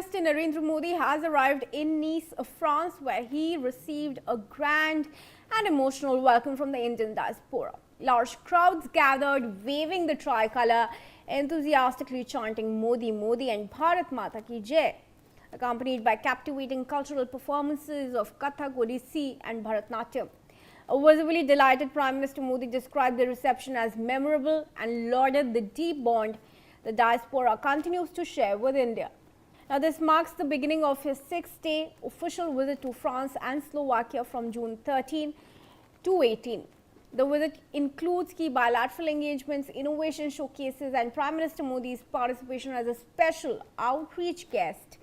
Minister Narendra Modi has arrived in Nice, France, where he received a grand and emotional welcome from the Indian diaspora. Large crowds gathered, waving the tricolour, enthusiastically chanting Modi, Modi and Bharat Mata Ki Jai, accompanied by captivating cultural performances of Kathak, Odissi and Bharatnatyam. A visibly delighted Prime Minister Modi described the reception as memorable and lauded the deep bond the diaspora continues to share with India. Now, this marks the beginning of his 6-day official visit to France and Slovakia from June 13 to 18. The visit includes key bilateral engagements, innovation showcases and Prime Minister Modi's participation as a special outreach guest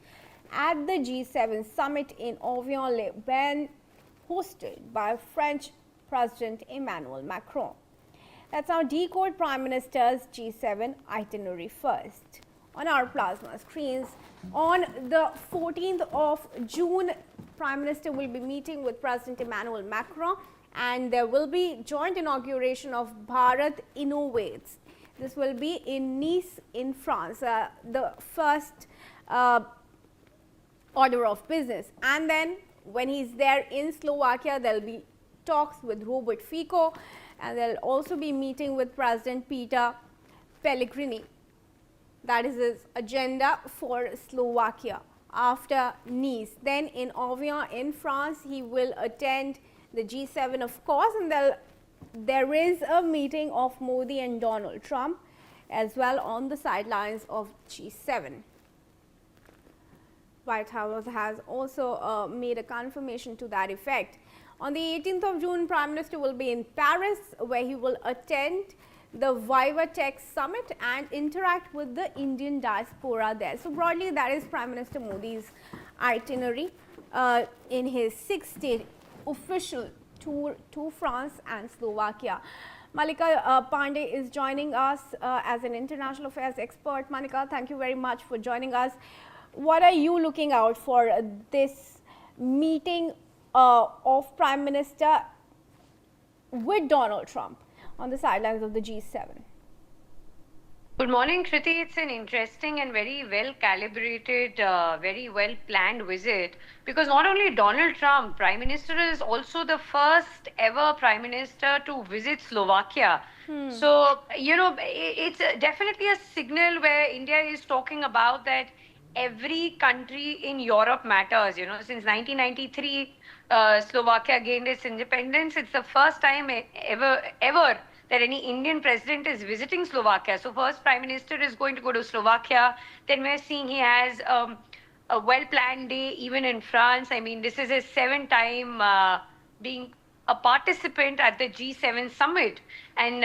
at the G7 summit in Avion-les-Bains, hosted by French President Emmanuel Macron. Let's now decode Prime Minister's G7 itinerary first. On our plasma screens, on the 14th of June, Prime Minister will be meeting with President Emmanuel Macron and there will be joint inauguration of Bharat Innovates. This will be in Nice in France, the first order of business. And then when he's there in Slovakia, there will be talks with Robert Fico and they'll also be meeting with President Peter Pellegrini. That is his agenda for Slovakia. After Nice, then in Avion in France, he will attend the G7 of course, and there is a meeting of Modi and Donald Trump as well on the sidelines of G7. White House has also made a confirmation to that effect. On the 18th of June, Prime Minister will be in Paris, where he will attend the Viva Tech Summit and interact with the Indian diaspora there. So broadly, that is Prime Minister Modi's itinerary in his 6-day official tour to France and Slovakia. Malika Pandey is joining us as an international affairs expert. Malika, thank you very much for joining us. What are you looking out for this meeting of Prime Minister with Donald Trump on the sidelines of the G7? Good morning, Kriti. It's an interesting and very well calibrated, very well planned visit, because not only Donald Trump, Prime Minister is also the first ever Prime Minister to visit Slovakia. So, you know, it's definitely a signal where India is talking about that every country in Europe matters. You know, since 1993, Slovakia gained its independence. It's the first time ever that any Indian president is visiting Slovakia. So first Prime Minister is going to go to Slovakia. Then we're seeing he has a well-planned day even in France. I mean, this is his 7th time being a participant at the G7 summit. And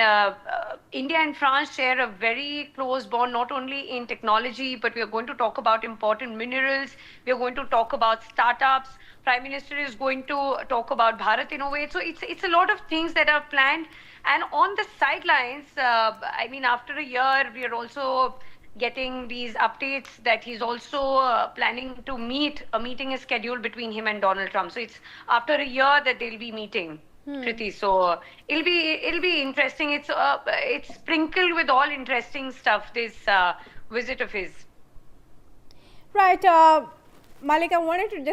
India and France share a very close bond, not only in technology, but we are going to talk about important minerals. We are going to talk about startups. Prime Minister is going to talk about Bharat Innovate. So it's a lot of things that are planned. And on the sidelines, I mean, after a year, we are also getting these updates that he's also planning to meet. A meeting is scheduled between him and Donald Trump. So it's after a year that they'll be meeting, Kriti. So it'll be interesting. It's sprinkled with all interesting stuff, this visit of his. Right. Malik, I wanted to just